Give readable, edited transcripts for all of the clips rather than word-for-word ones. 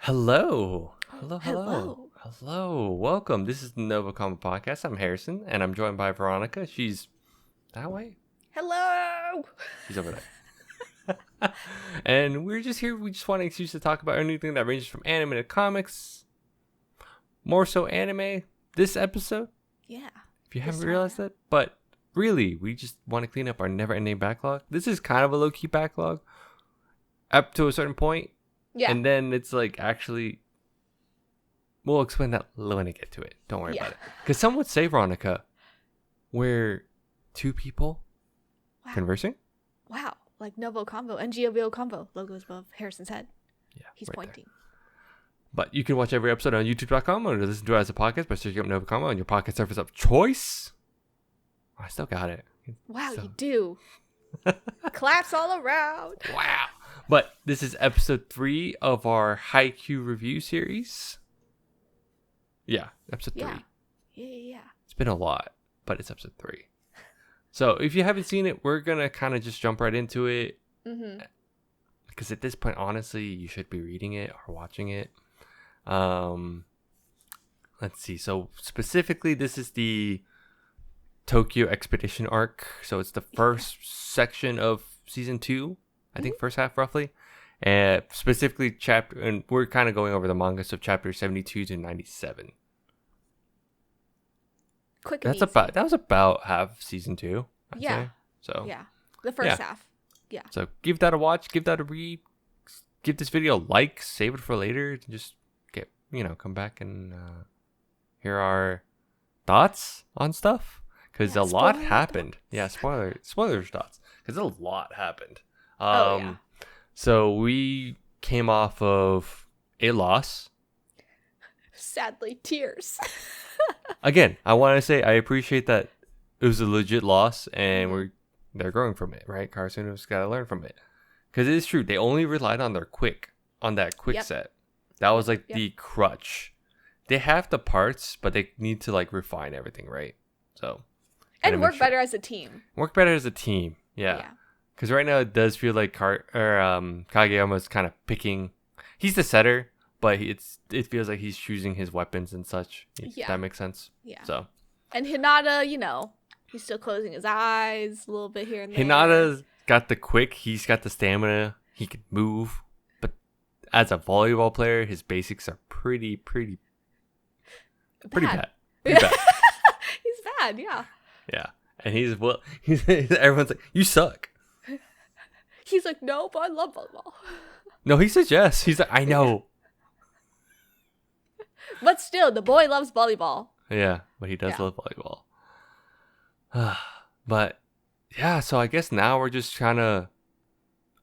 Hello. Hello, Hello. hello. Welcome. This is the NgoVo Convo podcast. I'm Harrison, and I'm joined by Veronica. She's that way. Hello. She's over there. And we're just here. We just want an excuse to talk about anything that ranges from anime to comics. More so anime this episode, Yeah. if you haven't realized that. But really, we just want to clean up our never-ending backlog. This is kind of a low-key backlog up to a certain point. Yeah. And then it's like, actually, we'll explain that when I get to it. Don't worry about it. Because some would say, Veronica, we're two people conversing. Wow. Like NgoVo Convo, NgoVo Convo logos above Harrison's head. Yeah, He's right pointing. there. But you can watch every episode on youtube.com or listen to it as a podcast by searching up NgoVo Convo on your podcast service of choice. Oh, I still got it. Wow, So- you do. Claps all around. Wow. But this is episode 3 of our Haikyu review series. Yeah, episode 3. Yeah. It's been a lot, but it's episode 3. So if you haven't seen it, we're going to kind of just jump right into it. Mm-hmm. Because at this point, honestly, you should be reading it or watching it. Let's see. So specifically, this is the Tokyo Expedition arc. So it's the first section of season 2. I think first half roughly. And specifically chapter, and we're kind of going over the manga, so chapter 72 to 97. Quick and That was about half season 2. I'd say. So Yeah. The first half. Yeah. So give that a watch, give that a read, give this video a like, save it for later, just come back and hear our thoughts on stuff. Because a lot happened. Thoughts. Yeah, spoilers thoughts. Because a lot happened. So we came off of a loss. Sadly, tears. Again, I want to say I appreciate that it was a legit loss and they're growing from it, right? Karasuno's got to learn from it. Because it is true. They only relied on that quick set. That was like the crutch. They have the parts, but they need to like refine everything, right? So And work better as a team. Work better as a team. Yeah. Because right now it does feel like Kageyama's kind of picking. He's the setter, but it feels like he's choosing his weapons and such. If that makes sense. Yeah. So. And Hinata, he's still closing his eyes a little bit here and there. Hinata's got the quick. He's got the stamina. He can move. But as a volleyball player, his basics are pretty bad. Pretty bad. He's bad, yeah. Yeah. And he's everyone's like, you suck. He's like, no, but I love volleyball. No, he says yes. He's like, I know. But still, the boy loves volleyball. Yeah, but he does love volleyball. But yeah, so I guess now we're just kind of.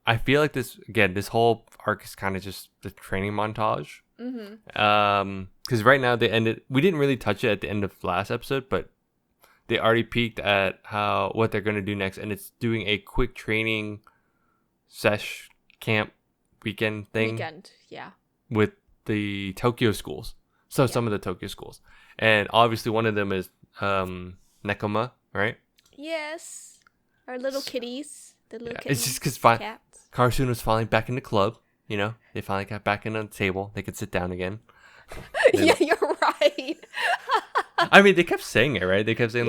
I feel like this whole arc is kind of just the training montage. Mm-hmm. Because right now they ended. We didn't really touch it at the end of last episode, but they already peeked at what they're gonna do next, and it's doing a quick training sesh camp weekend thing. With the Tokyo schools. So some of the Tokyo schools. And obviously one of them is Nekoma, right? Yes. Our little kitties. The little kitties. It's just because Karasuno's finally back in the club. They finally got back in on the table. They could sit down again. Yeah, you're right. I mean, they kept saying it, right? They kept saying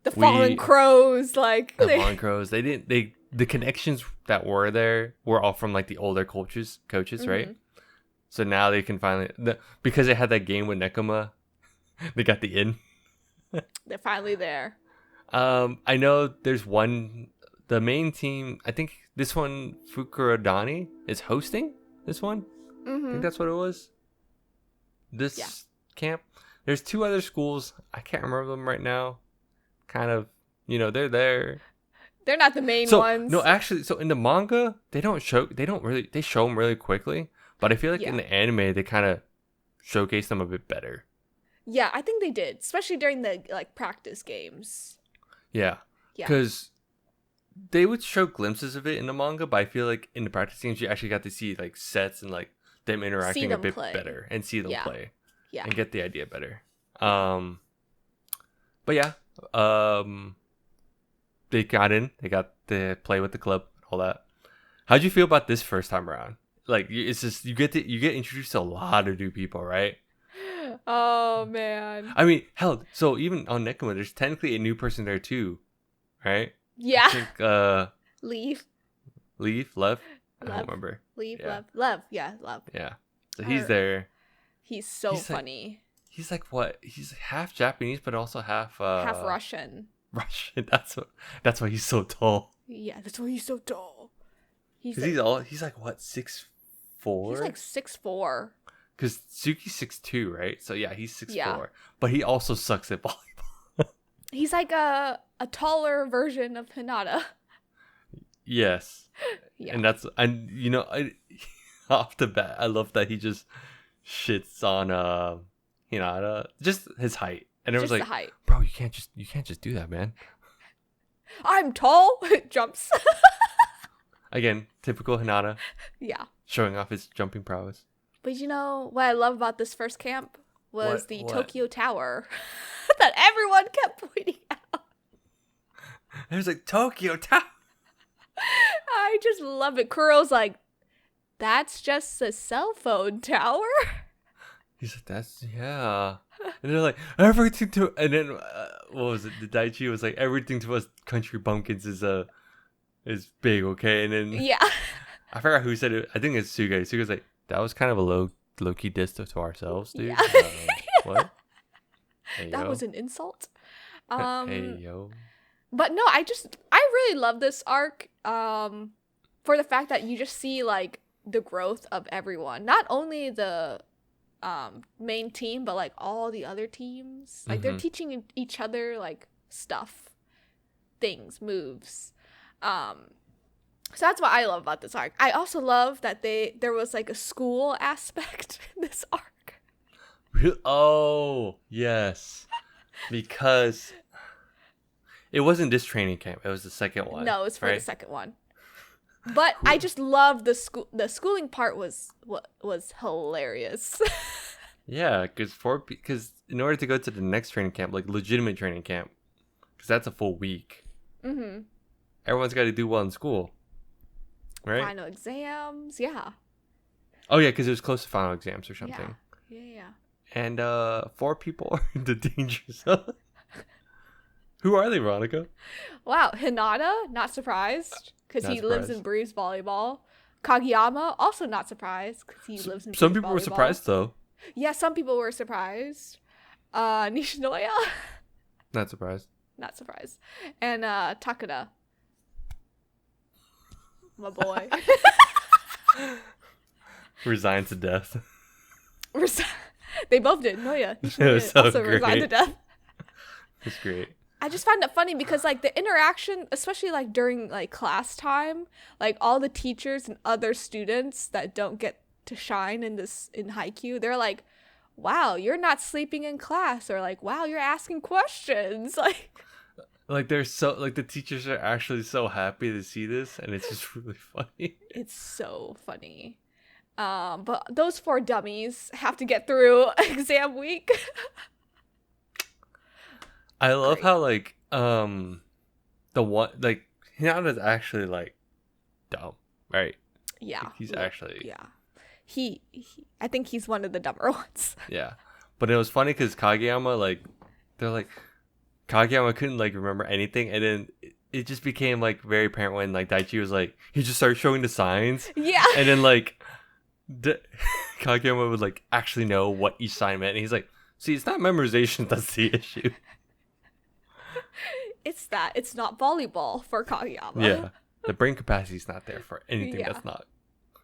the fallen crows, like the fallen crows. They didn't. The connections that were there were all from like the older coaches, right? So now they can finally because they had that game with Nekoma, they got the in. They're finally there. I know there's the main team. I think this one Fukurodani is hosting this one. I think that's what it was. This camp. There's 2 other schools. I can't remember them right now. Kind of, they're there. They're not the main ones. No, actually, so in the manga, they show them really quickly. But I feel like in the anime, they kind of showcase them a bit better. Yeah, I think they did, especially during the practice games. Yeah. Because they would show glimpses of it in the manga, but I feel like in the practice games, you actually got to see like sets and like them interacting a bit better and see them play. Yeah. And get the idea better. But yeah. They got in. They got to play with the club, all that. How'd you feel about this first time around? like it's just you get introduced to a lot of new people, right? Oh man. I mean, hell, so even on Nekoma, there's technically a new person there too, right? Yeah. I think Leave. Lev. I Lev. don't remember. Leave. Yeah. Lev. Yeah, Lev. Yeah. So he's there. He's so He's like- funny. He's like what? He's half Japanese, but also half Half Russian. Russian. That's why he's so tall. Yeah, that's why he's so tall. He's Like what 6'4"? He's like 6'4". Because Suki's 6'2", right? So yeah, he's 6'4". Yeah. But he also sucks at volleyball. He's like a taller version of Hinata. Yes. Yeah. And you know, off the bat, I love that he just shits on Hinata, just his height. And it was like, the height. bro, you can't just do that, man. I'm tall. Jumps. Again, typical Hinata, Yeah. showing off his jumping prowess. But you know what I love about this first camp was the What? Tokyo Tower that everyone kept pointing out. It was like Tokyo Tower. I just love it. Kuro's like, that's just a cell phone tower. He's like, that's yeah. And they're like, everything to, and then what was it? The Daichi was like, everything to us country bumpkins is big, okay? And then Yeah. I forgot who said it. I think it's Suga. Suga's like, that was kind of a low key diss to ourselves, dude. Yeah. What? Hey, That yo. was an insult. Hey yo. But no, I really love this arc for the fact that you just see like the growth of everyone. Not only the main team, but like all the other teams. Like they're teaching each other like stuff, things, moves. So that's what I love about this arc. I also love that there was like a school aspect in this arc. Oh, yes. Because it wasn't this training camp. It was the second one. No, it's for right? the second one. But I just love the schooling part was hilarious. Yeah, because in order to go to the next training camp, like legitimate training camp, because that's a full week, everyone's got to do well in school, right? Final exams, yeah. Oh yeah, because it was close to final exams or something. Yeah. And 4 people are in the danger zone. Who are they, Veronica? Wow, Hinata, not surprised because Not he lives surprised. and breathes volleyball. Kageyama, also not surprised because he lives and breathes Some people were volleyball. surprised though. Yeah, some people were surprised. Nishinoya, Not surprised. not surprised. And Takada, my boy. Resigned to death. They both did. Noya, It was Nishinoya so also resigned to great. death. It's great. I just find it funny because like the interaction, especially like during like class time, like all the teachers and other students that don't get to shine in Haikyu, they're like, wow, you're not sleeping in class, or like, wow, you're asking questions. Like they're so like the teachers are actually so happy to see this, and it's just really funny. It's so funny. But those 4 dummies have to get through exam week. I love Great. how like the one like Hinata's actually like dumb, right? Yeah. Like, he's actually Yeah. He I think he's one of the dumber ones. yeah. But it was funny because Kageyama like they're like Kageyama couldn't like remember anything, and then it just became like very apparent when like Daichi was like he just started showing the signs, Yeah. and then like Kageyama would like actually know what each sign meant, and he's like, see, it's not memorization that's the issue. It's not volleyball for Kageyama. Yeah, the brain capacity is not there for anything Yeah. that's not.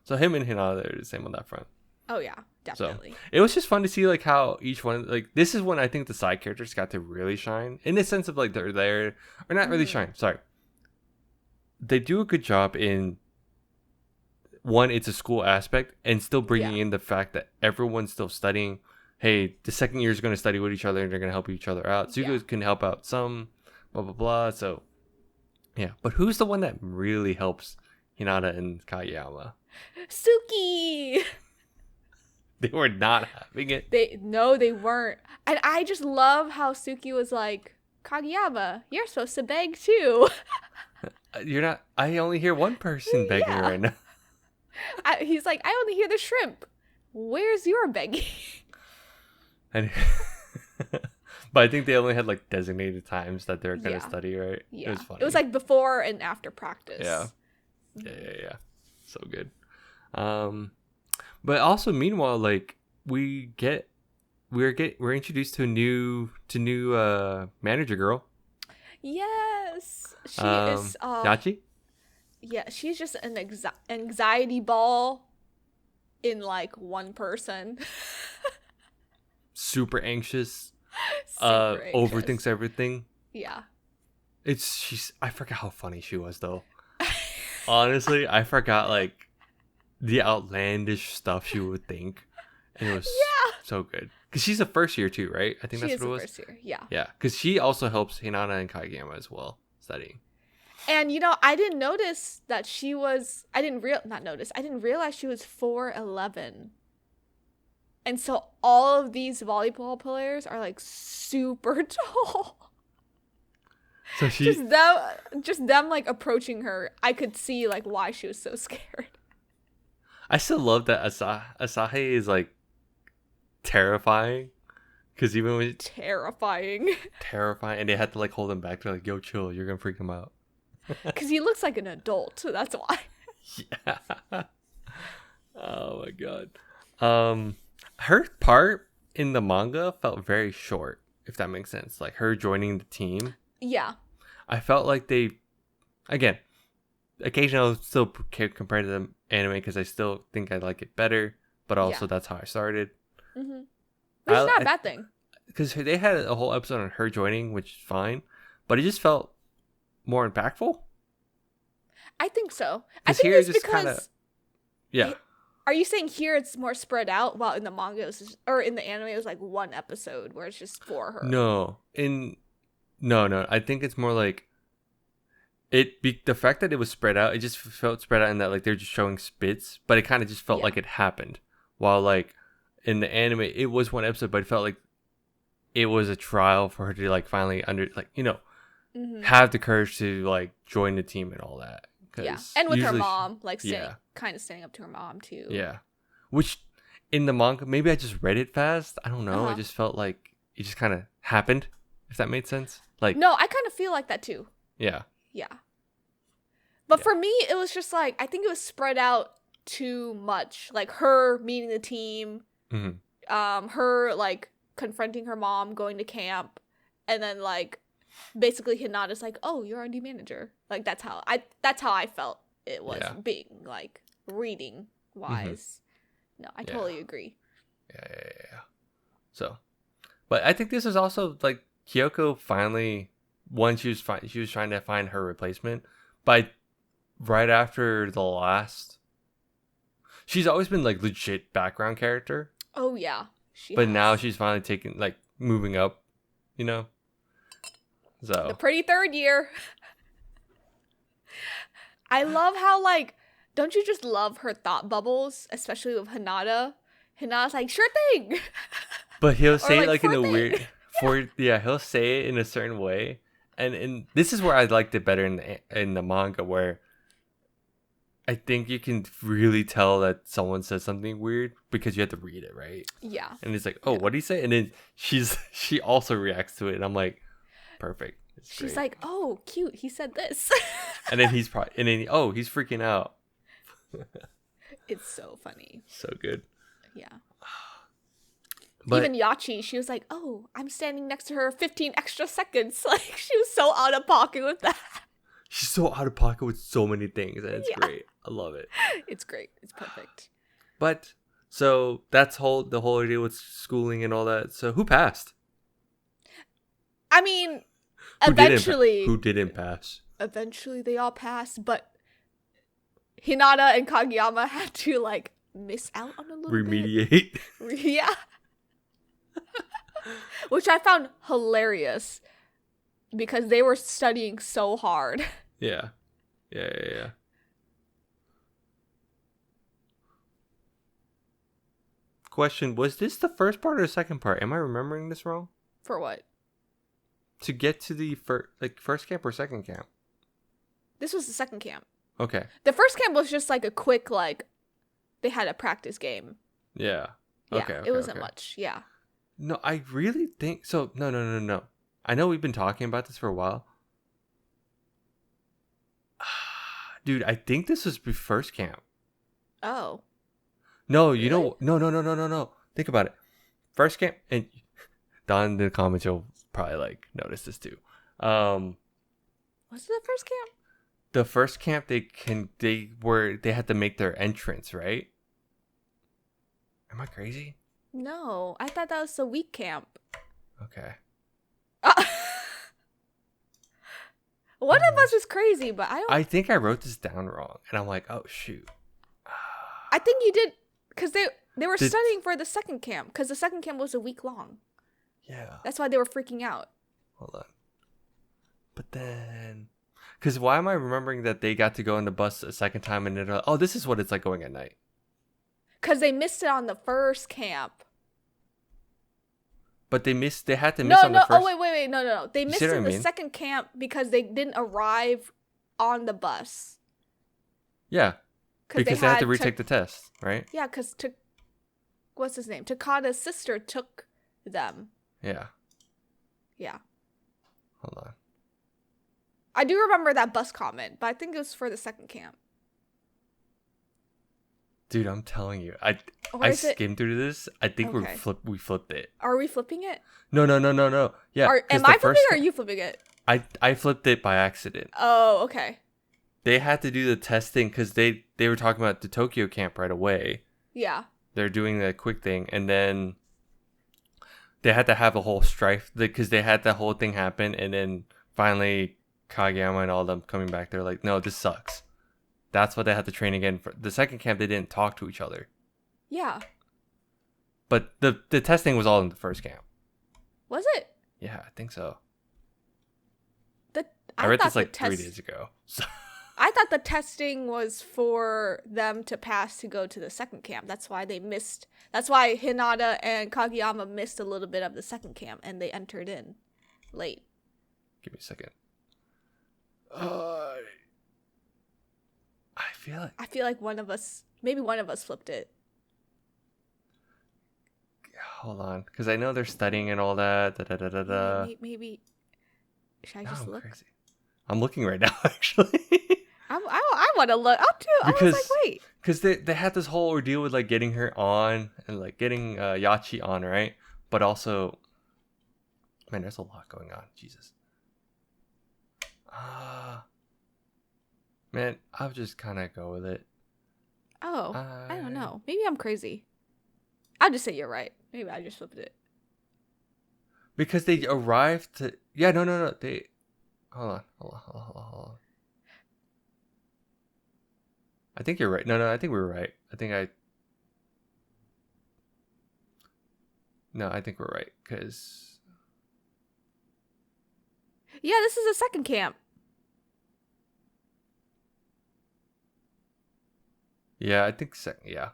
So him and Hinata are the same on that front. Oh yeah, So definitely. it was just fun to see like how each one like this is when I think the side characters got to really shine in the sense of like they're there or not really shine. Sorry, they do a good job in one. It's a school aspect and still bringing in the fact that everyone's still studying. Hey, the second year is going to study with each other and they're going to help each other out. Suga can help out some, blah blah blah. So yeah, but who's the one that really helps Hinata and Kageyama? Suki. They were not having it. They weren't. And I just love how Suki was like, Kageyama, you're supposed to beg too. You're not. I only hear one person begging Yeah. right now. He's like, I only hear the shrimp. Where's your begging? And but I think they only had like designated times that they were gonna study, right? Yeah. It was funny. It was like before and after practice. Yeah. Yeah. So good. But also meanwhile, like we're introduced to a new manager girl. Yes. She is Yachi? Yeah, she's just an anxiety ball in like one person. Super anxious. Super anxious. Overthinks everything. Yeah. I forgot how funny she was though. Honestly, I forgot like the outlandish stuff she would think. And it was so good. Because she's a first year too, right? I think that's what it was. First year, yeah. Yeah, because she also helps Hinata and Kageyama as well studying. And I didn't notice that she was. I didn't realize she was 4'11". And so all of these volleyball players are like super tall. So she just them like approaching her. I could see like why she was so scared. I still love that Asahi is like terrifying. Because even when terrifying, and they had to like hold him back. They're like, "Yo, chill, you're gonna freak him out." Because he looks like an adult, so that's why. Yeah. Oh my god. Her part in the manga felt very short, if that makes sense. Like her joining the team. Yeah. I felt like they, again, occasionally I'll still compare to the anime because I still think I like it better. But also that's how I started. Mm-hmm. Which is not a bad thing. Because they had a whole episode on her joining, which is fine. But it just felt more impactful. I think so. I think it's because... Yeah. Are you saying here it's more spread out, while in the manga it was just, or in the anime it was like one episode where it's just for her? No. No. I think it's more like... the fact that it was spread out, it just felt spread out in that like they're just showing spits. But it kind of just felt like it happened. While like... in the anime, it was one episode, but it felt like it was a trial for her to like finally have the courage to like join the team and all that. Yeah, and with her mom, like kind of standing up to her mom too. Yeah, which in the manga, maybe I just read it fast. I don't know. I just felt like it just kind of happened. If that made sense. Like no, I kind of feel like that too. Yeah. Yeah. But for me, it was just like I think it was spread out too much. Like her meeting the team. Mm-hmm. Her like confronting her mom, going to camp, and then like basically Hinata's like, "Oh, you're our new manager." Like that's how I felt it was being like reading wise. Mm-hmm. No, I totally agree. Yeah. So, but I think this is also like Kyoko finally she was trying to find her replacement, but right after the last, she's always been like legit background character. Oh yeah, but now she's finally moving up, So the pretty third year. I love how like, don't you just love her thought bubbles, especially with Hinata? Hinata's like, sure thing. But he'll say it like in a weird, he'll say it in a certain way, and this is where I liked it better in the manga where. I think you can really tell that someone said something weird because you have to read it, right? Yeah. And it's like, oh, what did he say? And then she also reacts to it, and I'm like, perfect. She's like, oh, cute. He said this. And then he's freaking out. It's so funny. So good. Yeah. But even Yachi, she was like, oh, I'm standing next to her 15 extra seconds. Like she was so out of pocket with that. She's so out of pocket with so many things, and it's great. I love it. It's great. It's perfect. But so that's the whole idea with schooling and all that. So who passed? I mean, eventually, who didn't pass? Eventually, they all passed, but Hinata and Kageyama had to like miss out on a little remediate. Yeah. Which I found hilarious. Because they were studying so hard. Yeah. Question, was this the first part or the second part? Am I remembering this wrong? For what? To get to the first camp or second camp? This was the second camp. Okay. The first camp was just like a quick like they had a practice game. Yeah. Yeah, Okay. it wasn't much. Yeah. No, I really think so. No. I know we've been talking about this for a while. Dude, I think this was first camp. Oh. No, Really? no. Think about it. First camp, and Don in the comments, you'll probably like notice this too. Was it the first camp? The first camp they had to make their entrance, right? Am I crazy? No, I thought that was the week camp. Okay. One of us is crazy, but I think I wrote this down wrong, and I'm like, oh shoot. I think you did, because they were studying for the second camp, because the second camp was a week long. Yeah. That's why they were freaking out. Hold on. But then, because why am I remembering that they got to go on the bus a second time and they're like, oh, this is what it's like going at night? Because they missed it on the first camp. But they had to miss on the first. Oh, wait. No. They missed in the second camp because they didn't arrive on the bus. Yeah. Because they had to retake the test, right? Yeah, because what's his name? Takada's sister took them. Yeah. Yeah. Hold on. I do remember that bus comment, but I think it was for the second camp. Dude, I'm telling you, I skimmed through this. I think we flipped it. Are we flipping it? No. Yeah. Am I flipping it or are you flipping it? I flipped it by accident. Oh, okay. They had to do the testing because they were talking about the Tokyo camp right away. Yeah. They're doing the quick thing, and then they had to have a whole strife because they had that whole thing happen, and then finally Kageyama and all them coming back. They're like, no, this sucks. That's why they had to train again. For the second camp, they didn't talk to each other. Yeah. But the testing was all in the first camp. Was it? Yeah, I think so. I read this like 3 days ago. So. I thought the testing was for them to pass to go to the second camp. That's why they missed. That's why Hinata and Kageyama missed a little bit of the second camp and they entered in late. Give me a second. I feel like maybe one of us flipped it. Hold on, because I know they're studying and all that. Maybe. Should I just look? Crazy. I'm looking right now, actually. I want to look up too. Because, I was like, wait. Because they had this whole ordeal with like getting her on and like getting Yachi on, right? But also, man, there's a lot going on. Jesus. Man, I'll just kind of go with it. Oh, I don't know. Maybe I'm crazy. I'll just say you're right. Maybe I just flipped it. Because they arrived to... Yeah, no. They... Hold on. I think you're right. No, I think we were right. I think we're right. Because... Yeah, this is the second camp. Yeah, I think yeah.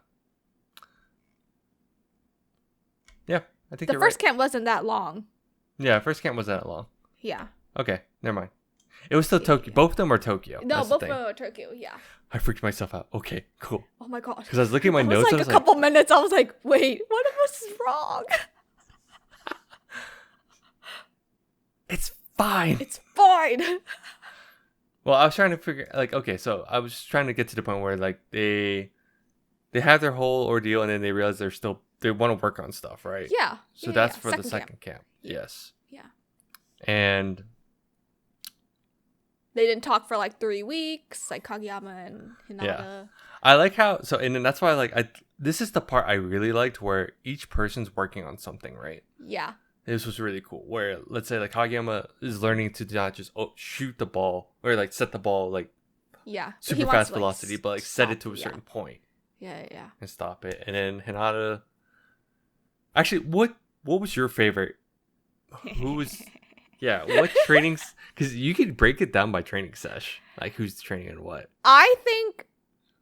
Yeah, I think the first camp wasn't that long. Yeah, first camp wasn't that long. Yeah. Okay, never mind. It was still Tokyo. Both of them are Tokyo. No, both of them are Tokyo. Yeah. I freaked myself out. Okay, cool. Oh my god. Because I was looking at my notes. Like, I was like a couple minutes. I was like, wait, one of us is wrong. It's fine. It's fine. Well, I was trying to figure, like, okay, so I was trying to get to the point where, like, they have their whole ordeal and then they realize they want to work on stuff, right? Yeah. So that's for the second camp. Yes. Yeah. And they didn't talk for like 3 weeks, like Kageyama and Hinata. Yeah. I like how, and then that's why, this is the part I really liked where each person's working on something, right? Yeah. This was really cool. Where, let's say, like, Kageyama is learning to not just shoot the ball or like set the ball like super fast velocity, but like set it to a certain point. Yeah. And stop it. And then Hinata. Actually, what was your favorite? Who was? Yeah, what trainings? Because you could break it down by training sesh, like who's training and what. I think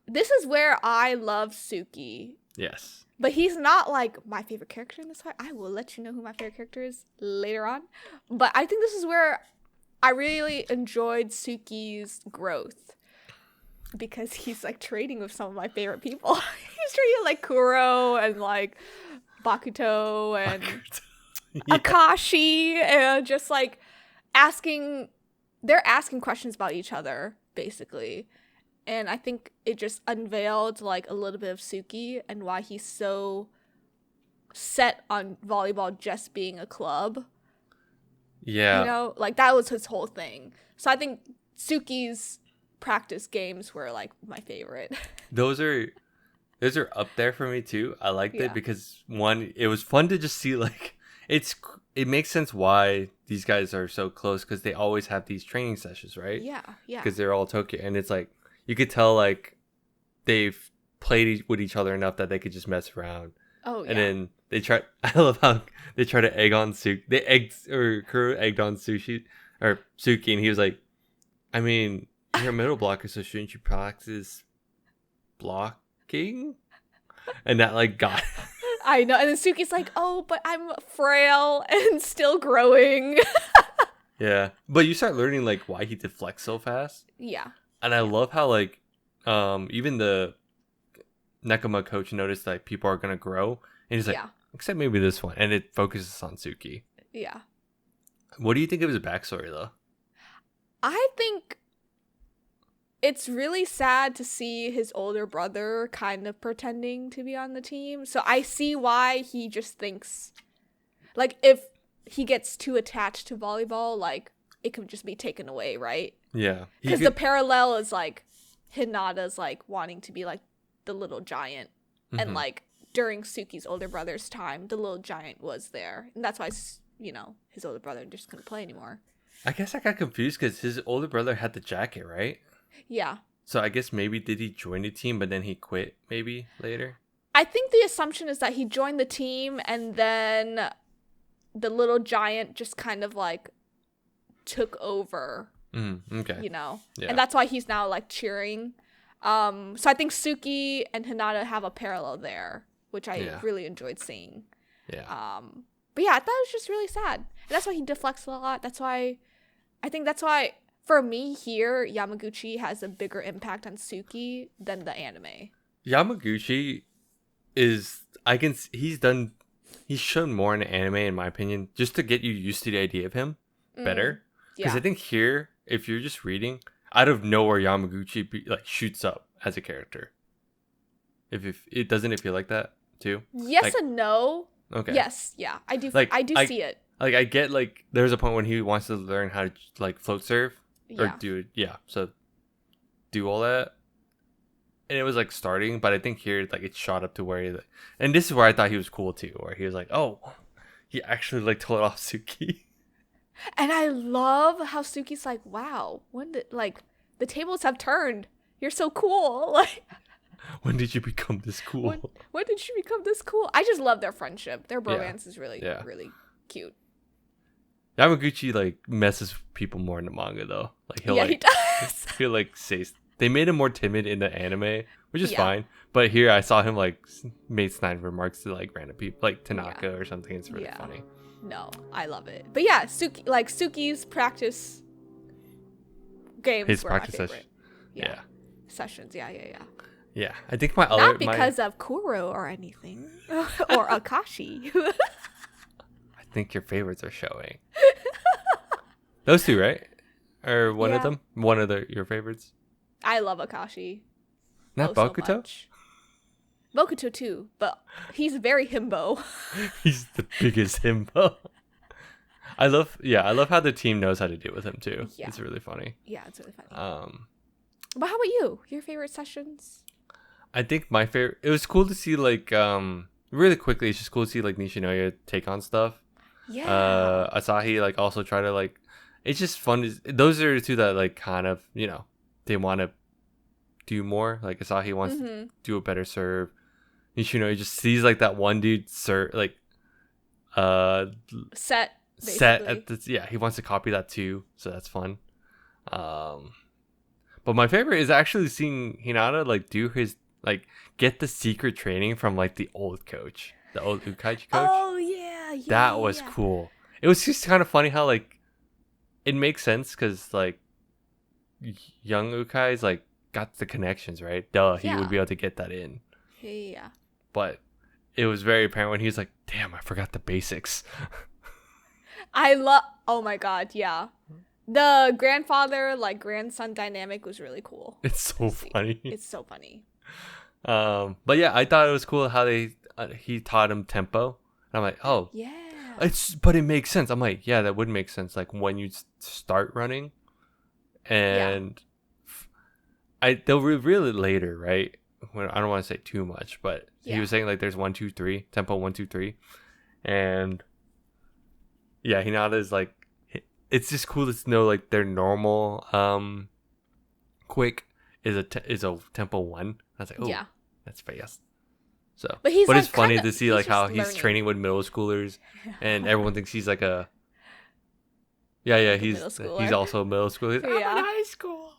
this is where I love Suki. Yes. But he's not like my favorite character in this fight. I will let you know who my favorite character is later on. But I think this is where I really enjoyed Suki's growth. Because he's like trading with some of my favorite people. just treating like Kuro and like Bakuto and Yeah. Akashi and just like they're asking questions about each other basically. And I think it just unveiled like a little bit of Suki and why he's so set on volleyball just being a club. Yeah. You know, like that was his whole thing. So I think Suki's practice games were like my favorite. Those are up there for me too. I liked it because one, it was fun to just see like it makes sense why these guys are so close because they always have these training sessions, right? Yeah. Because they're all Tokyo, and it's like you could tell like they've played with each other enough that they could just mess around. Oh yeah. And then they try. I love how they try to egg on Suki. They egged or Kuro egged on Sushi or Suki, and he was like, "I mean, you're a middle blocker, so shouldn't you practice blocking?" And that like got. I know. And then Suki's like, "Oh, but I'm frail and still growing." Yeah, but you start learning like why he deflects so fast. Yeah. And I love how like even the Nekoma coach noticed that people are gonna grow, and he's like, except maybe this one, and it focuses on Suki. Yeah. What do you think of his backstory though? I think it's really sad to see his older brother kind of pretending to be on the team. So I see why he just thinks, like, if he gets too attached to volleyball, like, it could just be taken away, right? Yeah. Because the parallel is, like, Hinata's, like, wanting to be, like, the little giant. Mm-hmm. And, like, during Suki's older brother's time, the little giant was there. And that's why, you know, his older brother just couldn't play anymore. I guess I got confused because his older brother had the jacket, right? Yeah. So I guess maybe did he join the team, but then he quit maybe later? I think the assumption is that he joined the team and then the little giant just kind of like took over. Okay. You know? Yeah. And that's why he's now like cheering. So I think Suki and Hinata have a parallel there, which I really enjoyed seeing. Yeah. But yeah, I thought it was just really sad. And that's why he deflects a lot. I think that's why for me here, Yamaguchi has a bigger impact on Suki than the anime. Yamaguchi is he's shown more in the anime in my opinion, just to get you used to the idea of him better. Because I think here, if you're just reading, out of nowhere Yamaguchi like shoots up as a character. If it doesn't it feel like that too? Yes like, and no. Okay. Yes, yeah. I do see it. Like I get like there's a point when he wants to learn how to like float serve or so do all that. And it was like starting, but I think here like it shot up to where and this is where I thought he was cool too, where he was like, "Oh, he actually like told off Suki." And I love how Suki's like, "Wow, when did like the tables have turned? You're so cool." Like, when did you become this cool? When did you become this cool? I just love their friendship. Their bromance is really really cute. Yamaguchi like messes people more in the manga though. Like he does. He'll like say they made him more timid in the anime, which is fine. But here I saw him like make snide remarks to like random people, like Tanaka or something. It's really funny. No, I love it. But yeah, Suki's practice games his were practice my favorite. Sessions. Yeah, I think my other not because of Kuro or anything or Akashi. I think your favorites are showing. Those two, right? Or one of them? One of your favorites? I love Akashi. Not Bokuto? So Bokuto too, but he's very himbo. He's the biggest himbo. I love how the team knows how to deal with him too. Yeah. It's really funny. Yeah, it's really funny. But how about you? Your favorite sessions? I think my favorite, it was cool to see like really quickly, it's just cool to see like Nishinoya take on stuff. Yeah. Asahi like also try to like, it's just fun. Those are the two that like kind of, you know, they want to do more. Like Asahi wants to do a better serve. Nishinoya just sees like that one dude serve like set at the he wants to copy that too, so that's fun. But my favorite is actually seeing Hinata like do his like get the secret training from like the old coach, the old Ukaichi coach. Oh yeah, that was cool. It was just kind of funny how like it makes sense because like young Ukai's like got the connections, right? He would be able to get that in. Yeah. But it was very apparent when he was like, damn, I forgot the basics. Oh my god, yeah. The grandfather, like, grandson dynamic was really cool. It's so funny. It's so funny. But yeah, I thought it was cool how he taught him tempo. And I'm like, oh, Yeah. but it makes sense. I'm like, yeah, that would make sense. Like when you start running, and they'll reveal it later, right? When I don't want to say too much, but he was saying like there's 1, 2, 3 tempo 1, 2, 3, and yeah, Hinata's like, it's just cool to know like their normal quick is a tempo 1. I was like, oh, that's fast. So, but like, it's funny to see like how he's training with middle schoolers, and everyone thinks he's like a he's also a middle schooler. I'm in high school.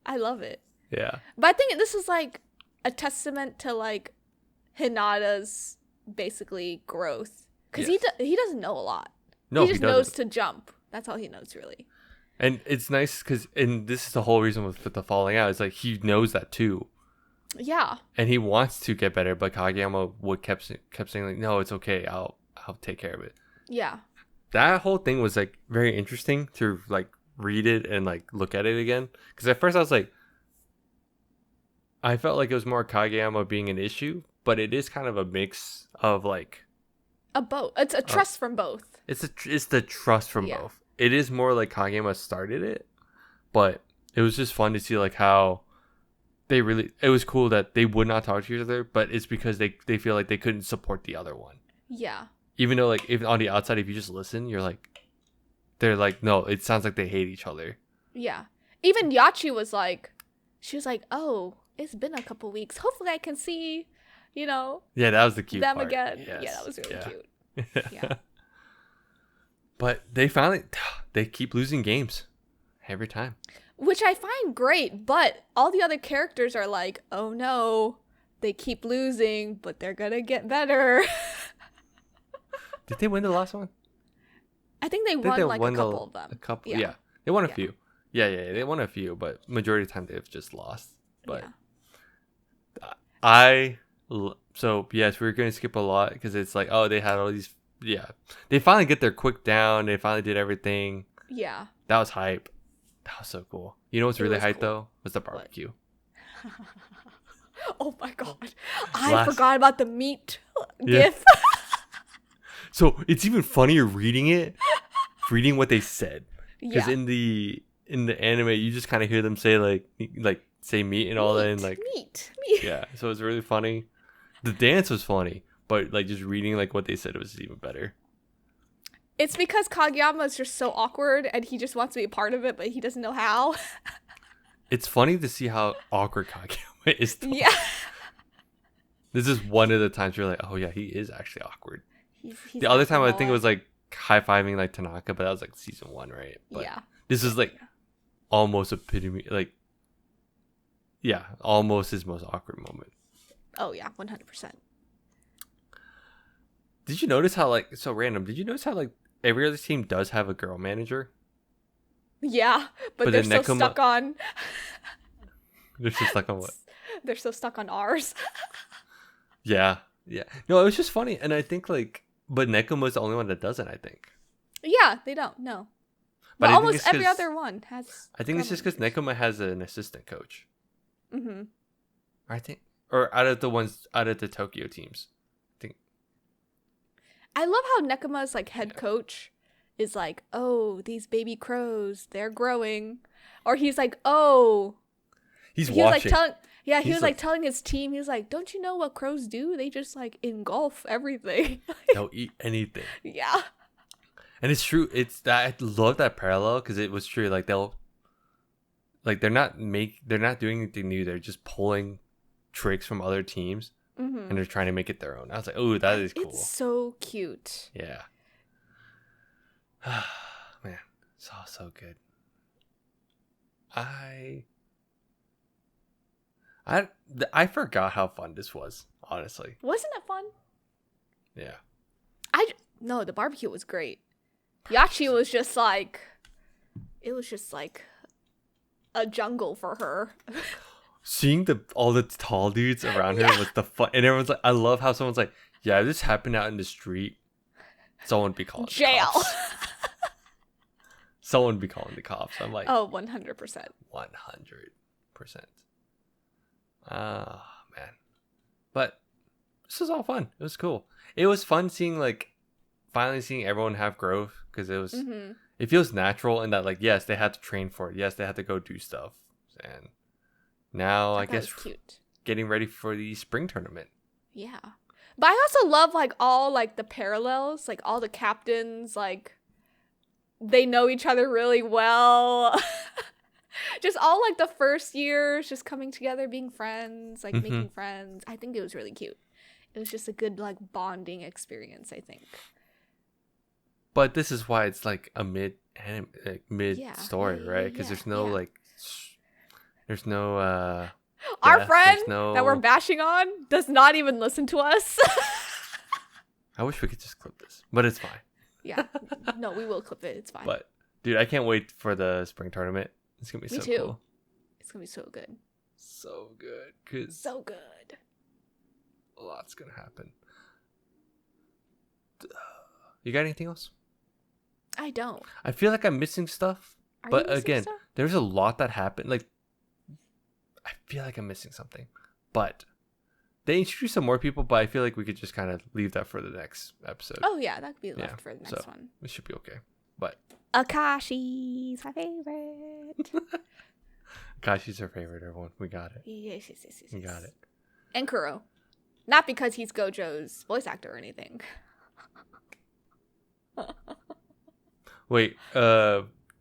I love it. Yeah, but I think this is like a testament to like Hinata's basically growth, because he doesn't know a lot. No, he just knows to jump. That's all he knows, really. And it's nice because, and this is the whole reason with the falling out, is like he knows that too. Yeah. And he wants to get better, but Kageyama kept saying like, no, it's okay, I'll take care of it. Yeah. That whole thing was like very interesting to like read it and like look at it again, because at first I was like, I felt like it was more Kageyama being an issue, but it is kind of a mix of like both. It's a trust from both. It's the trust from both. It is more like Kageyama started it, but it was just fun to see like how it was cool that they would not talk to each other, but it's because they feel like they couldn't support the other one. Yeah. Even though like even on the outside, if you just listen, they're like, no, it sounds like they hate each other. Yeah. Even Yachi was like, oh, it's been a couple weeks. Hopefully I can see, Yeah, that was the cute them part. again. Yes. Yeah, that was really cute. Yeah. But they keep losing games every time. Which I find great, but all the other characters are like, oh no, they keep losing, but they're gonna get better. Did they win the last one? I think they won like a couple of them. A couple, yeah. They won a few. Yeah, they won a few, but majority of the time they've just lost. But so yes, we're gonna skip a lot because it's like, oh, they had all these. Yeah, they finally get their quick down. They finally did everything. Yeah, that was hype. That was so cool. You know what's really hype though? Was the barbecue. Oh my god, I forgot about the meat gif. So it's even funnier reading what they said, because in the anime you just kind of hear them say like say meat and all that, and like meat. Yeah, so it's really funny. The dance was funny, but like just reading like what they said was even better. It's because Kageyama is just so awkward and he just wants to be a part of it, but he doesn't know how. It's funny to see how awkward Kageyama is. Yeah. This is one of the times you're like, oh yeah, he is actually awkward. He's the other time I think it was like high-fiving like Tanaka, but that was like season 1, right? But yeah. This is like almost epitome, like almost his most awkward moment. Oh yeah, 100%. Did you notice how like so random? Did you notice how like every other team does have a girl manager? Yeah, but they're so stuck on. They're so stuck on what? They're so stuck on ours. Yeah. No, it was just funny, and I think like, but Nekoma's the only one that doesn't. I think. Yeah, they don't. No. But almost every other one has. I think it's just because Nekoma has an assistant coach. Mm-hmm. I think, or out of the Tokyo teams. I love how Nekoma's like head coach is like, oh, these baby crows, they're growing. Or he's like, oh. He watching. Was like telling his team, he was like, don't you know what crows do? They just like engulf everything. They'll eat anything. Yeah. And it's true. I love that parallel because it was true. Like they're not doing anything new. They're just pulling tricks from other teams. Mm-hmm. And they're trying to make it their own. I was like, oh, that is cool. It's so cute. Yeah. Man, it's all so good. I forgot how fun this was, honestly. Wasn't it fun? Yeah. No, the barbecue was great. Yachi was just like, it was just like a jungle for her. seeing all the tall dudes around her was the fun, and everyone's like, I love how someone's like, yeah, if this happened out in the street, someone would be calling jail. The cops. Someone would be calling the cops. I'm like, oh, 100%. 100%. Ah, man. But this was all fun. It was cool. It was fun seeing finally seeing everyone have growth, because it was it feels natural in that, like, yes, they had to train for it. Yes, they had to go do stuff. And now I guess cute. Getting ready for the spring tournament. Yeah. But I also love all the parallels, all the captains, they know each other really well. Just all the first years just coming together, being friends, making friends. I think it was really cute. It was just a good bonding experience, I think. But this is why it's a mid story, right? Because there's no there's no our friend that we're bashing on does not even listen to us. I wish we could just clip this, but it's fine. Yeah. No, we will clip it. It's fine. But dude, I can't wait for the spring tournament. It's gonna be Me so too. cool. It's gonna be so good. So good. 'Cause so good. A lot's gonna happen. You got anything else? I don't. I feel like I'm missing stuff. But again, there's a lot that happened. I feel like I'm missing something. But they introduced some more people, but I feel like we could just kind of leave that for the next episode. Oh, yeah, that could be left for the next one. We should be okay. But Akashi's my favorite. Akashi's our favorite, everyone. We got it. Yes. We got it. And Kuro. Not because he's Gojo's voice actor or anything. Wait,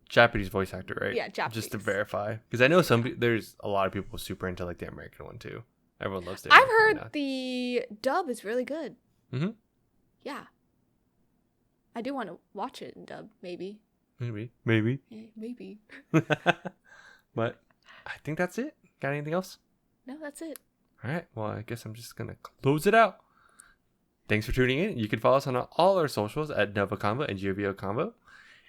Japanese voice actor, right? Yeah, Japanese. Just to verify, because I know there's a lot of people super into the American one too. Everyone loves it. I've heard the dub is really good. Mm-hmm. Yeah. I do want to watch it in dub, maybe. Maybe. Maybe. But I think that's it. Got anything else? No, that's it. All right. Well, I guess I'm just going to close it out. Thanks for tuning in. You can follow us on all our socials at NgoVo Convo and NgoVo Convo.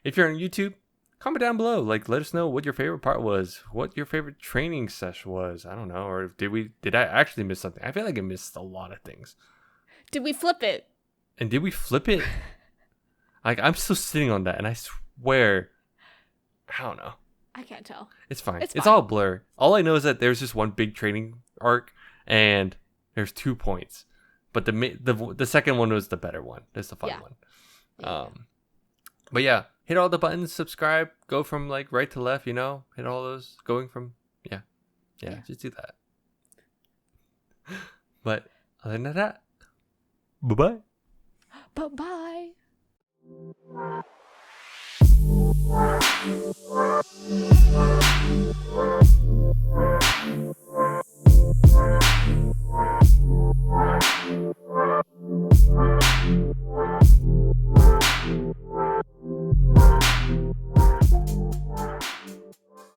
If you're on YouTube, comment down below. Let us know what your favorite part was, what your favorite training session was. I don't know. Or did I actually miss something? I feel like I missed a lot of things. Did we flip it? And did we flip it? I'm still sitting on that, and I swear, I don't know. I can't tell. It's fine. It's all blur. All I know is that there's just one big training arc, and there's 2 points. But the second one was the better one. That's the fun one. Yeah. But yeah, hit all the buttons, subscribe, go from right to left, hit all those, going from, yeah, just do that. But other than that, bye-bye. Bye-bye.